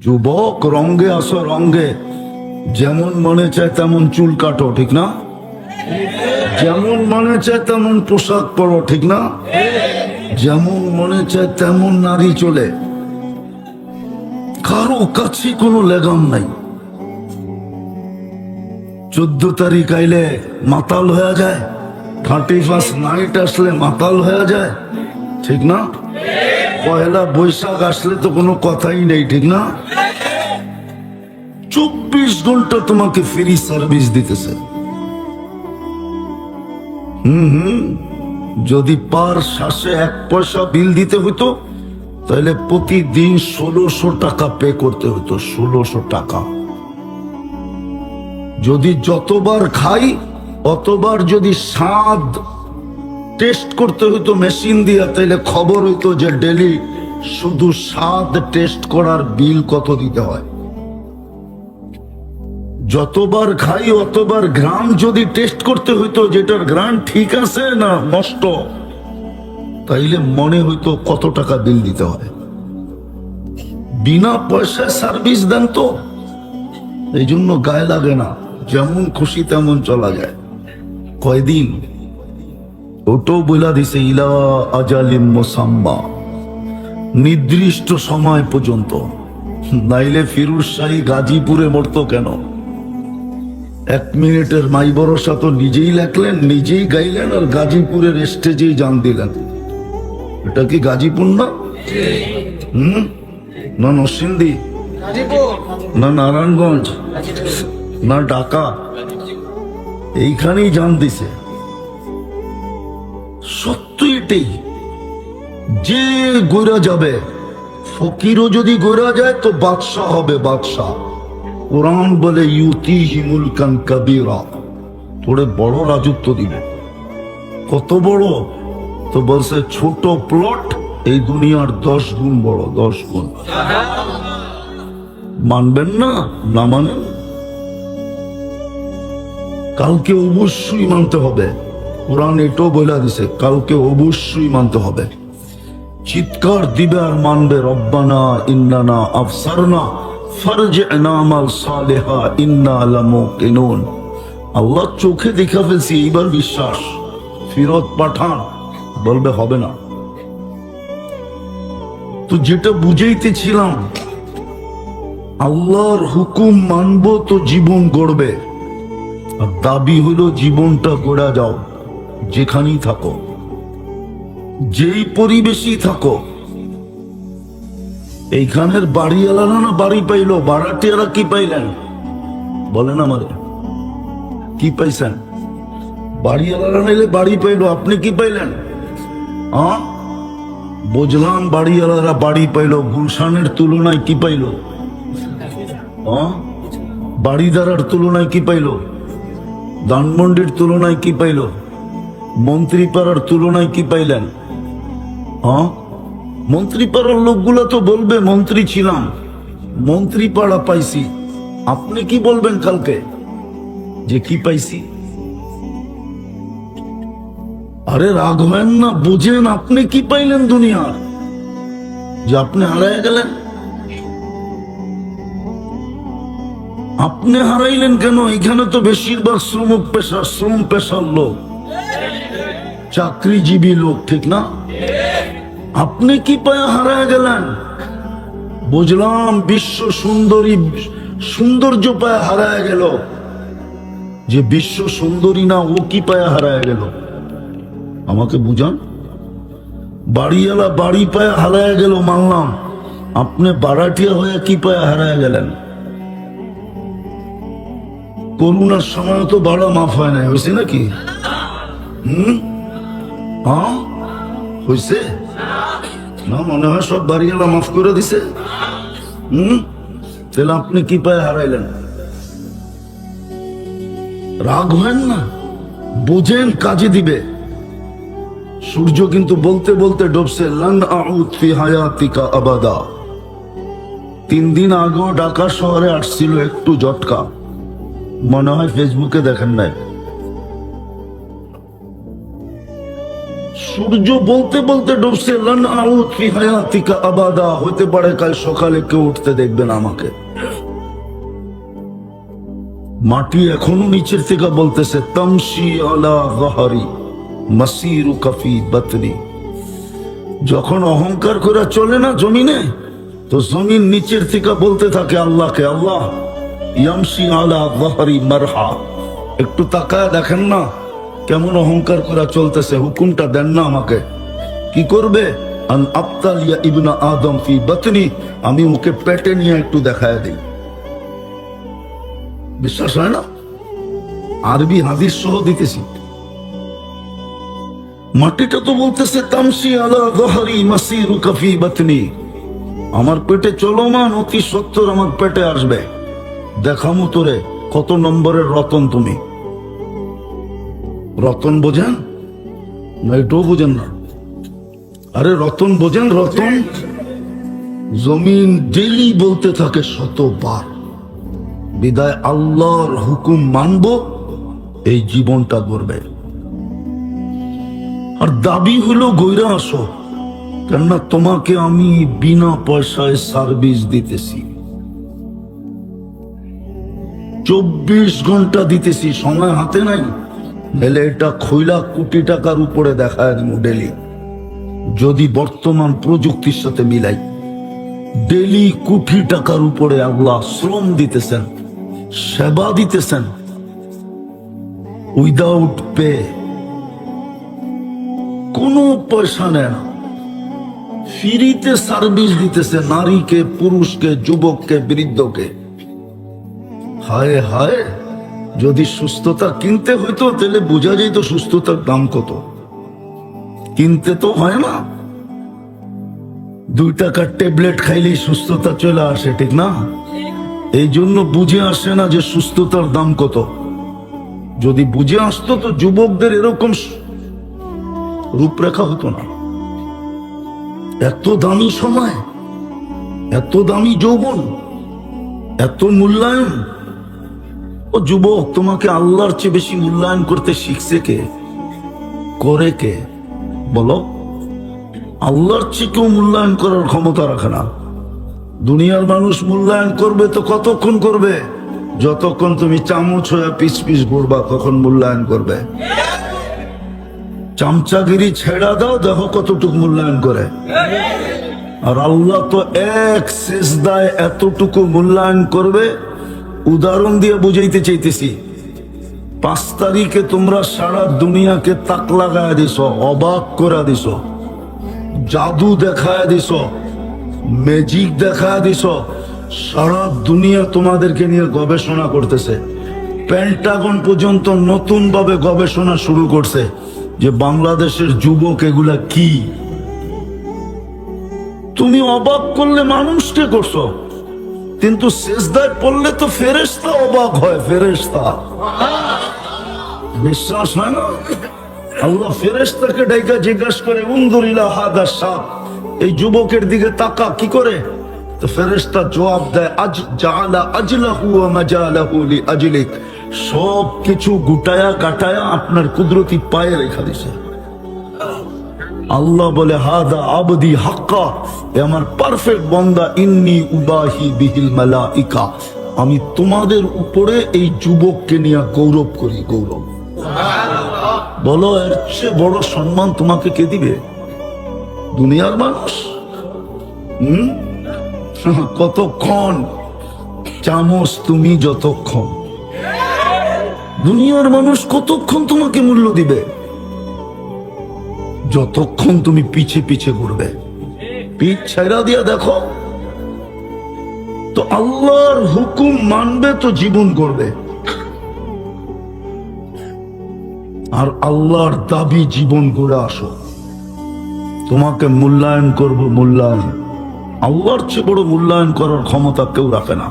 যুবক, রঙ্গে আসো রঙ্গে, যেমন মনে চায় তেমন চুল কাটো, ঠিক না? যেমন মনে চায় তেমন পোশাক পরো, ঠিক না? যেমন মনে চায় তেমন নারী চলে, কারো কাছে কোনো লেগাম নাই। 14 তারিখ আইলে মাতাল হয়ে যায়, 31 নাইট আসলে মাতাল হয়ে যায়, ঠিক না? পয়লা বৈশাখ আসলে তো কোনো কথাই নেই, ঠিক না? 24 ঘন্টা তোমাকে ফ্রি সার্ভিস দিতেছে। যদি পার শ্বাসে 1 পয়সা বিল দিতে হইতো, তাহলে প্রতিদিন 1600 টাকা পে করতে হতো, 1600 টাকা। যদি যতবার খাই অতবার যদি স্বাদ টেস্ট করতে হইতো মেশিন দিয়া, তাহলে খবর হইতো যে ডেলি শুধু স্বাদ টেস্ট করার বিল কত দিতে হয়। যতবার খাই অতবার গ্রাম যদি টেস্ট করতে হইতো, যেটার গ্রাম ঠিক আছে না নষ্ট, তাইলে মনে হইতো কত টাকা বিল দিতে হয়। বিনা পয়সায় সার্ভিস দেন তো, এই জন্য গায়ে লাগে না, যেমন খুশি তেমন চলা যায়। কয়দিন ওটো বইলা দিছে, ইলা আজালিম মুসাম্মা, নির্দিষ্ট সময় পর্যন্ত। নাইলে ফিরোজ শাহী গাজীপুরে মরতো কেন? 1 মিনিটের মাই ভরসা তো নিজেই লেখলেন, নিজেই গাইলেন, আর গাজীপুরের স্টেজেই জান দিলেন। এটা কি গাজীপুর না? না নরসিংদী, না নারায়ণগঞ্জ, না ঢাকা, এইখানেই জান দিছে। সত্য এটাই, যে গোরা যাবে, ফকিরও যদি গোরা যায় তো বাদশাহ হবে, বাদশাহ। কোরআন বলে ইউতিহি মুলকান কাবীরা, তোরে বড় রাজত্ব দিবে। কত বড়? তো বলছে ছোট প্লট এই দুনিয়ার 10 গুণ বড়, 10 গুণ। মানবেন না? না মানেন, কালকে অবশ্যই মানতে হবে। কোরআন এটাও বলে দিছে, কালকে অবশ্যই মানতে হবে। চিৎকার দিবে আর মানবে, রব্বানা ইন্নানা আফসারনা ফারজি'না আমাল সালিহা ইন্না লামুকিনুন। আল্লাহ চোখে দেখা ফেলছি, এইবার বিশ্বাস, ফিরত পাঠান। বলবে হবে না। তো যেটা বুঝাইতেছিলাম, আল্লাহর হুকুম মানবো তো জীবন গড়বে, আর দাবি হলো জীবনটা গড়া যাও, যেখানেই থাকো, যেই পরিবেশই থাকো। এইখানের বাড়িওয়ালারা না বাড়ি পাইলো, ভাড়াটিয়ারা কি পাইলেন বলেন আমারে? কি পাইছেন? বাড়িওয়ালারা নাইলে বাড়ি পাইলো, আপনি কি পাইলেন? বুঝলাম বাড়িওয়ালারা বাড়ি পাইলো, গুলশানের তুলনায় কি পাইলো? বাড়িদারার তুলনায় কি পাইলো? ধানমন্ডির তুলনায় কি পাইলো? মন্ত্রীপাড়ার তুলনায় কি পাইলেন? মন্ত্রীপাড়ার লোকগুলো তো বলবে মন্ত্রী ছিলাম, মন্ত্রীপাড়া পাইছি। আপনি কি বলবেন কালকে যে কি পাইছি? আরে রাগ হবেন না, বুঝেন আপনি কি পাইলেন দুনিয়ার, যে আপনি হারাই গেলেন। আপনি হারাইলেন কেন? এখানে তো বেশিরভাগ শ্রমিক পেশা, শ্রম পেশার লোক, চাকরিজীবী লোক, ঠিক না? আপনি কি পায়া হারায় গেলেন? বুঝলাম বিশ্ব সুন্দরী, সৌন্দর্য পায়া হারায় গেল, যে বিশ্ব সুন্দরী না, ও কি পায়া হারায় গেল? আমাকে বুঝান। বাড়িওয়ালা বাড়ি পায়া হারায় গেল মানলাম, আপনি বাড়াটিয়া হয়ে কি পায়া হারায় গেলেন? করোনার সময় তো ভাড়া মাফ হয় নাই, হয়েছে নাকি? হয়েছে না? মনে হয় সব বাড়িওয়ালা মাফ করে দিছে। তাহলে আপনি কি পায়ে হারাইলেন? রাগ হয় না, বোঝেন কাজে দিবে। সূর্য কিন্তু বলতে বলতে ডুবছে, লান আউদ ফি হায়াতিকা আবাদা। 3 দিন আগেও ঢাকা শহরে আসছিল একটু ঝটকা, মনে হয় ফেসবুকে দেখেন নাই। সূর্য বলতে বলতে ডুবছে, লান আউদ ফি হায়াতিকা আবাদা, হতে পারে কাল সকালে কেউ উঠতে দেখবে না আমাকে। মাটি এখনো নিচের থেকে বলতেছে, তামশি আলা যাহরি মাসিরুকা ফি বাতনি। যখন অহংকার করে চলে না জমিনে, তো জমিন নিচের থেকে বলতে থাকে আল্লাহকে, আল্লাহ ইয়ামশি আলা যাহরি মারহা, একটু তাকায় দেখেন না কেমন অহংকার করে চলতেছে, হুকুমটা দেন না আমাকে। কি করবে? আন আবতালিয়া ইবনা আদম ফি বাতনি, আমি ওকে পেটে নিয়ে একটু দেখায় দিই। বিশ্বাস হয় না? আরবি হাদিস সহ দিতেছি। মাটিটা তো বলতেছে, তামশি আলা যাহরি মাসিরুকা ফি বাতনি, আমার পেটে চলমান, অতি সত্তর আমার পেটে আসবে, দেখামো তোরে কত নম্বরের রতন তুমি। রতন বোঝেন না? এটাও বোঝেন না? আরে রতন বোঝেন? রতন জমিন ডেলি বলতে থাকে শতবার, বিদায় আল্লাহর হুকুম মানব, এই জীবনটা গড়বে। আর দাবি হলো গইরা আসো, কেননা তোমাকে আমি বিনা পয়সায় সার্ভিস দিতেছি, 24 ঘন্টা দিতেছি, সময় হাতে নাই। তাহলে এটা খৈলা কোটি টাকার উপরে দেখায় ডেলি, যদি বর্তমান প্রযুক্তির সাথে মিলাই। ডেলি কোটি টাকার উপরে আল্লাহ শ্রম দিতেছেন, সেবা দিতেছেন, উইদাউট পে, কোনো পয়সা নেয় না, ফ্রিতে সার্ভিস দিতেছে নারীকে, পুরুষকে, যুবককে, বৃদ্ধকে। হায় হায়, যদি সুস্থতা কিনতে হইতো তাহলে বোঝা যেত সুস্থতার দাম কত। কিনতে তো হয় না, 2 টাকার ট্যাবলেট খাইলেই সুস্থতা চলে আসে, ঠিক না? এই জন্য বুঝে আসে না যে সুস্থতার দাম কত। যদি বুঝে আসতো তো যুবকদের এরকম রূপরেখা হতো না। এত দামি সময়, এত দামি যৌবন, এত মূল্যায়ন। ও যুবক, তোমাকে আল্লাহর চেয়ে বেশি মূল্যায়ন করতে শিখছে কে, করে কে বলো? আল্লাহর চেয়ে কেউ মূল্যায়ন করার ক্ষমতা রাখে না। দুনিয়ার মানুষ মূল্যায়ন করবে তো কতক্ষণ করবে? যতক্ষণ তুমি চামচ হয়ে পিস পিস ঘুরবা তখন মূল্যায়ন করবে। চামচাগিরি ছেড়া দাও, দেখো কতটুকু মূল্যায়ন করে। আর আল্লাহ তো এক সিজদায় এতটুকু মূল্যায়ন করবে। উদাহরণ দিয়ে বুঝাইতে চাইতেছি, 5 তারিখে তোমরা সারা দুনিয়াকে তাক লাগায় দিছ, অবাক করে দিছ, জাদু দেখায় দিছ, ম্যাজিক দেখায় দিছ। সারা দুনিয়া তোমাদেরকে নিয়ে গবেষণা করতেছে। পেন্টাগন পর্যন্ত নতুন ভাবে গবেষণা শুরু করছে যে বাংলাদেশের যুবক এগুলা কি। তুমি অবাক করলে মানুষকে করছো, কিন্তু সেজদায় পড়লে তো ফেরেশতা অবাক হয়। ফেরেশতা বিশ্বাস হয় না? আল্লাহ ফেরেশতাকে ডাইকা জিজ্ঞাসা করে, উনজুর ইলা হাদা শাব, এই যুবকের দিকে তাকা, কি করে? তো ফেরেশতা জবাব দেয়, আজ জাআলা আজলাহু ওয়া মাজালাহু লিআজলিক, সব কিছু গুটায়া কাটায়া আপনার কুদরতি পায়ে রেখা দিছে। আল্লাহ বলে, হাদা আবদি হাক্কা, এ আমার পারফেক্ট বান্দা, ইন্নী উবাহি বিহিল মালাইকা, আমি তোমাদের উপরে এই যুবককে নিয়ে গৌরব করি। গৌরব বলো, এর চেয়ে বড় সম্মান তোমাকে কে দিবে? দুনিয়ার মানুষ কতক্ষণ চামচ তুমি যতক্ষণ, দুনিয়ার মানুষ কতক্ষণ তোমাকে মূল্য দিবে? যতক্ষণ তুমি পিছে পিছে ঘুরবে। পিছ ছাইরা দিয়া দেখো তো, আল্লাহর হুকুম মানবে তো জীবন করবে। আর আল্লাহর দাবি জীবন করে আসো, তোমাকে মূল্যায়ন করব। মূল্যায়ন আল্লাহর চেয়ে বড় মূল্যায়ন করার ক্ষমতা কেউ রাখে না।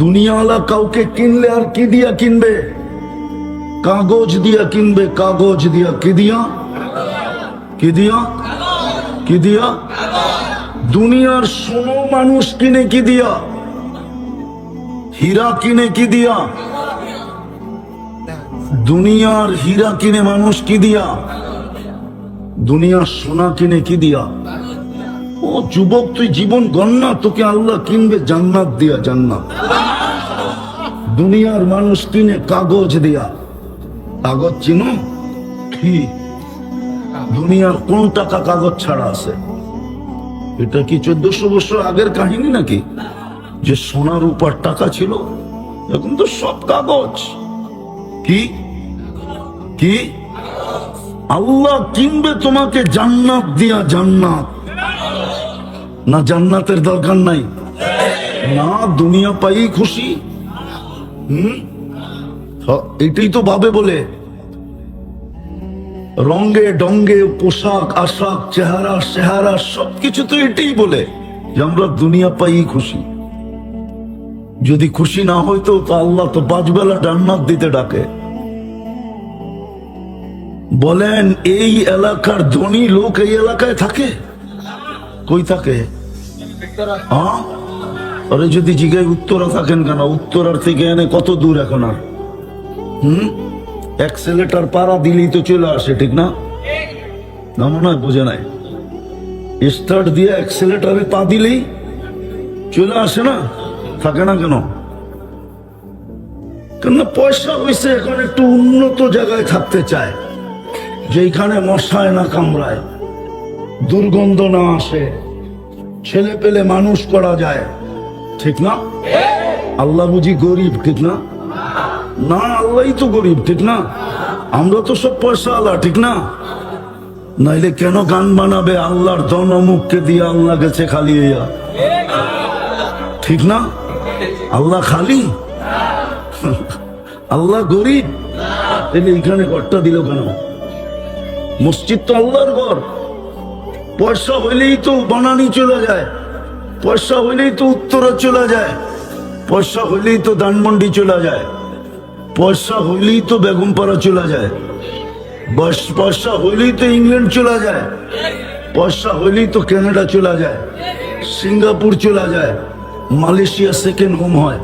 দুনিয়াওয়ালা কাউকে কিনলে আর কি দিয়া কিনবে? কাগজ দিয়া কিনবে। কাগজ দিয়া কি দিয়া? কি দিয়া? কি দিয়া? দুনিয়ার সোনা মানুষ কিনে কি দিয়া? হীরা কিনে কি দিয়া? দুনিয়ার হীরা কিনে মানুষ কি দিয়া? দুনিয়ার সোনা কিনে কি দিয়া? ও যুবক, তুই জীবন গন্না, তোকে আল্লাহ কিনবে জান্নাত দিয়া, জান্নাত। দুনিয়ার মানুষ কিনে কাগজ দিয়া। কাগজ চিনো কি? দুনিয়ার কোন টাকা কাগজ ছাড়া আছে? এটা কি 1400 বছর আগের কাহিনী নাকি, যে সোনার উপর টাকা ছিল? এখন তো সব কাগজ। কি কি? আল্লাহ কিনবে তোমাকে জান্নাত দিয়া, জান্নাত। না জান্নাতের দরকার নাই, না দুনিয়া পাই খুশি। এটাই তো ভাবে বলে, রঙ্গে ডঙ্গে পোশাক আশাক চেহারা চেহারা সবকিছু তো এটাই বলে যে আমরা দুনিয়া পাই খুশি। যদি খুশি না হইতো তো আল্লাহ তো 5 বেলা জান্নাত দিতে ডাকে। বলেন এই এলাকার ধনী লোক এই এলাকায় থাকে? কই থাকে? আরে যদি জিগায় উত্তরা থাকেন কেন? উত্তরার থেকে এনে কত দূর এখন? আর অ্যাক্সেলেটার পাড়া দিলেই তো চলে আসে, ঠিক না? না মনে হয় বোঝে নাই। স্টার্ট দিয়ে অ্যাক্সেলেটারে পা দিলেই চলে আসে না? থাকে না কেন? কেন? পয়সা হয়েছে, এখন একটু উন্নত জায়গায় থাকতে চায়, যেখানে মশায় না কামড়ায়, দুর্গন্ধ না আসে, ছেলে পেলে মানুষ করা যায়, ঠিক না? আল্লাহ বুঝি গরিব, ঠিক না? না, আল্লাহই তো গরিব, ঠিক না? আমরা তো সব পয়সা আলা, ঠিক না? নাইলে কেন গান বানাবে আল্লাহর ধন অমুককে দিয়ে আল্লাহ গেছে খালি হইয়া, ঠিক না? আল্লাহ খালি, আল্লাহ গরিব। তাহলে এখানে ঘরটা দিল কেন? মসজিদ তো আল্লাহর ঘর। পয়সা হইলেই তো বানানি চলে যায়, পয়সা হইলেই তো উত্তরা চলে যায়, পয়সা হইলেই তো ধানমন্ডি চলে যায়, পয়সা হইলেই তো বেগমপাড়া চলে যায়, পয়সা হইলেই তো ইংল্যান্ড চলে যায়, পয়সা হইলেই তো কানাডা চলে যায়, সিঙ্গাপুর চলে যায়, মালয়েশিয়া সেকেন্ড হোম হয়।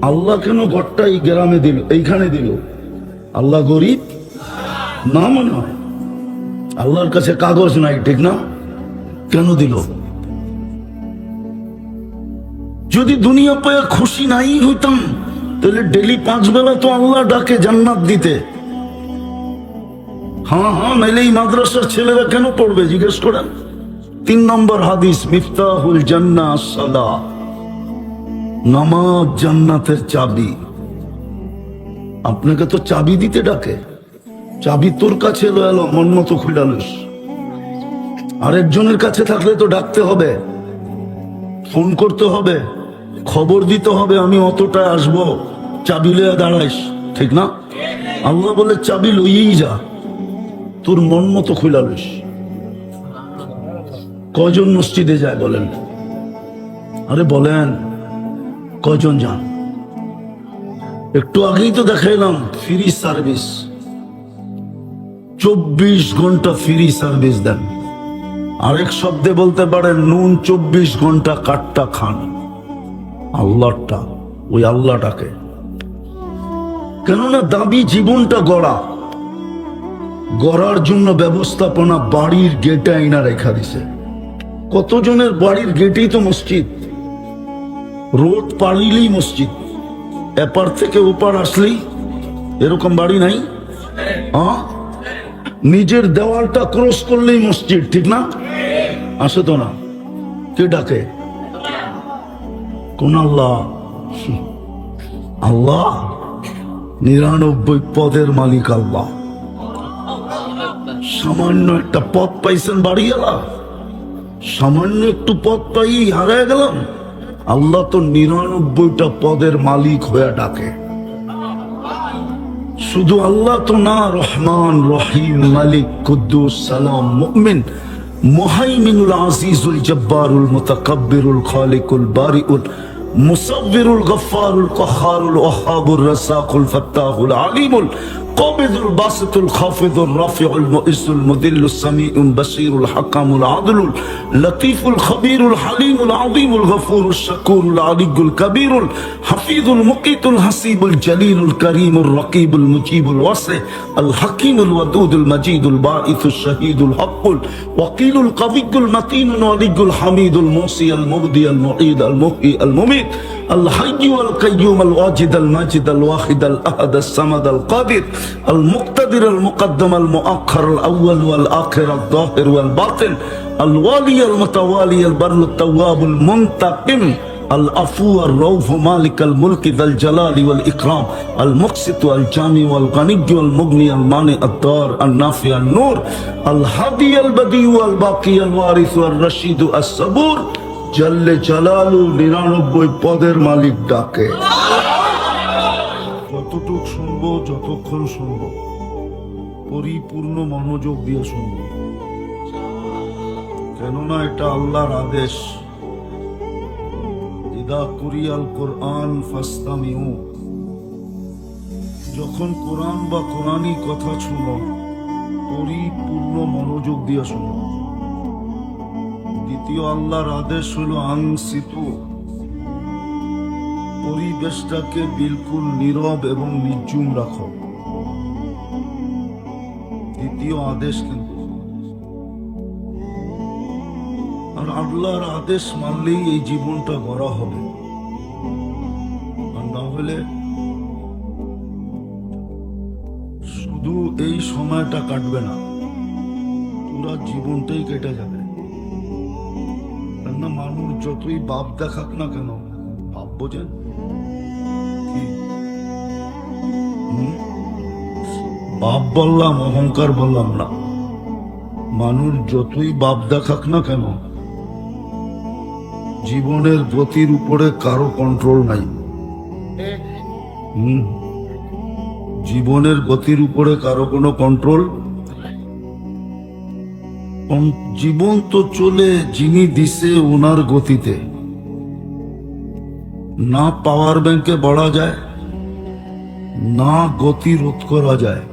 আল্লাহ কেন ঘরটা এই গ্রামে দিল, এইখানে দিল? আল্লাহ গরিব না মনে হয়? আল্লাহর কাছে কাগজ নাই, ঠিক না? কেন দিল? যদি দুনিয়া পেয়ে খুশি নাই হইতাম তাহলে ডেলি 5 বেলা তো আল্লাহ ডাকে জান্নাত দিতে। হ্যাঁ, নাইলে এই মাদ্রাসার ছেলেরা কেন পড়বে জিজ্ঞেস করেন। 3 নম্বর হাদিস, মিফতাহুল জান্নাহ সালাহ, নামাজ জান্নাতের চাবি। আপনাকে তো চাবি দিতে ডাকে, চাবি তোর কাছে এলো মন মতো খুলালিস। আরেকজনের কাছে থাকলে তো ডাকতে হবে, ফোন করতে হবে, খবর দিতে হবে, আমি অতটা আসবো, চাবি লইয়া দাঁড়াইস, ঠিক না? আল্লাহ বলে চাবি লইয়েই যা, তোর মন মতো খুলালিস। কয়জন মসজিদে যায় বলেন? আরে বলেন কয়জন যান? একটু আগেই তো দেখাইলাম ফ্রি সার্ভিস, 24 ঘন্টা ফ্রি সার্ভিস দেন। আরেক শব্দে বলতে পারেন নুন 24 ঘন্টা কাটটা খান। আল্লাহটা, ওই আল্লাহটাকে। কেননা দাবি জীবনটা গড়ার জন্য ব্যবস্থাপনা বাড়ির গেটে আইনা রেখা দিছে। কতজনের বাড়ির গেটেই তো মসজিদ, রোড পাড়িলেই মসজিদ, এপার থেকে ওপার আসলেই। এরকম বাড়ি নাই? নিজের দেওয়ালটা ক্রস করলেই মসজিদ, ঠিক না? আসে তো না? কে ডাকে? কোন আল্লাহ? আল্লাহ 99 পদের মালিক আল্লাহ। সামান্য একটা পদ পাইছেন বাড়িওয়ালা, সামান্য একটু পদ পাই হারায় গেলাম। আল্লাহ তো 99টা পদের মালিক হয়ে ডাকে। শুধু আল্লাহ তো না, রহমান, রহিম, মালিক, কুদ্দুস, সালাম, মুমিন, মুহাইমিনুল, আজিজুল, জব্বারুল, মুতাকাব্বিরুল, খালিকুল, বারিউল, মুসাব্বিরুল, গফফারুল, কাহ্হারুল, ওয়াহ্হাবুর, রাসাকুল, ফাত্তাহুল, আলিমুল, القابض الباسط الخافض الرافع المؤز المذل السميع البصير الحكم العدل اللطيف الخبير الحليم العظيم الغفور الشكور العلي الكبير الحفيظ المقيت الحسيب الجليل الكريم الرقيب المجيب الواسع الحكيم الودود المجيد الباعث الشهيد الحق الوكيل القوي المتين الولي الحميد الموصي المبدي المعيد المحيي المميت الحي والقيوم الواجد الماجد الواحد الأحد الصمد القادر المقتدر المقدم المؤخر الأول والآخر الظاهر والباطن الوالي المتوالي البر التواب المنتقم العفو الرؤوف مالك الملك ذا الجلال والإكرام المقسط الجامع والغني والمغني المانع الدار النافع النور الهادي البديع الباقي الوارث الرشيد الصبور জাল্লে জালালু 99 পদের মালিক ডাকে। যতটুক শুনবো, যতক্ষণ শুনবো, পরিপূর্ণ মনোযোগ দিয়ে শুনবো, কেননা এটা আল্লাহর আদেশ। ইদা কুরিয়াল কোরআন ফাসতামিউ, যখন কোরআন বা কোরআনী কথা শুনো, পরিপূর্ণ মনোযোগ দিয়ে শুনো। দ্বিতীয় আল্লাহর আদেশ হলো আনসিতু, পরিবেশটাকে বিলকুল নীরব এবং নির্জুম রাখো। দ্বিতীয় আদেশ কিন্তু, আর আল্লাহর আদেশ মানলেই এই জীবনটা গড়া হবে, আর না হলে শুধু এই সময়টা কাটবে না, পুরা জীবনটাই কেটে যাবে। না মানুষ যতই বাপ দেখাক না কেন, বাপ বোঝেন কি? বাপ বললাম, অহংকার বললাম না। মানুষ যতই বাপ দেখাক না কেন, জীবনের গতির উপরে কারো কন্ট্রোল নাই। জীবনের গতির উপরে কারো কোনো কন্ট্রোল। জীবন তো চলে যিনি দিছে ওনার গতিতে, না পাওয়ার ব্যাংকে বলা যায়, না গতি রোধ করা যায়।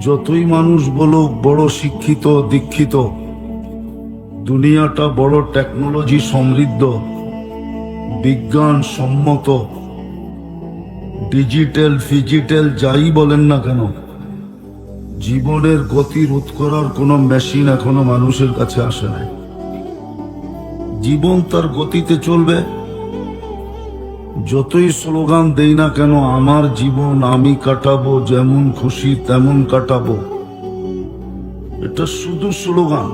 যতই মানুষ বলো বড় শিক্ষিত দীক্ষিত, দুনিয়াটা বড় টেকনোলজি সমৃদ্ধ, বিজ্ঞান সম্মত, ডিজিটাল ফিজিটাল যাই বলেন না কেন, জীবনের গতি রোধ করার কোনো মেশিন এখনো মানুষের কাছে আসে নাই। জীবন তার গতিতে চলবে। যতই স্লোগান দেই না কেন, আমার জীবন আমি কাটাবো, যেমন খুশি তেমন কাটাবো, এটা শুধু স্লোগান।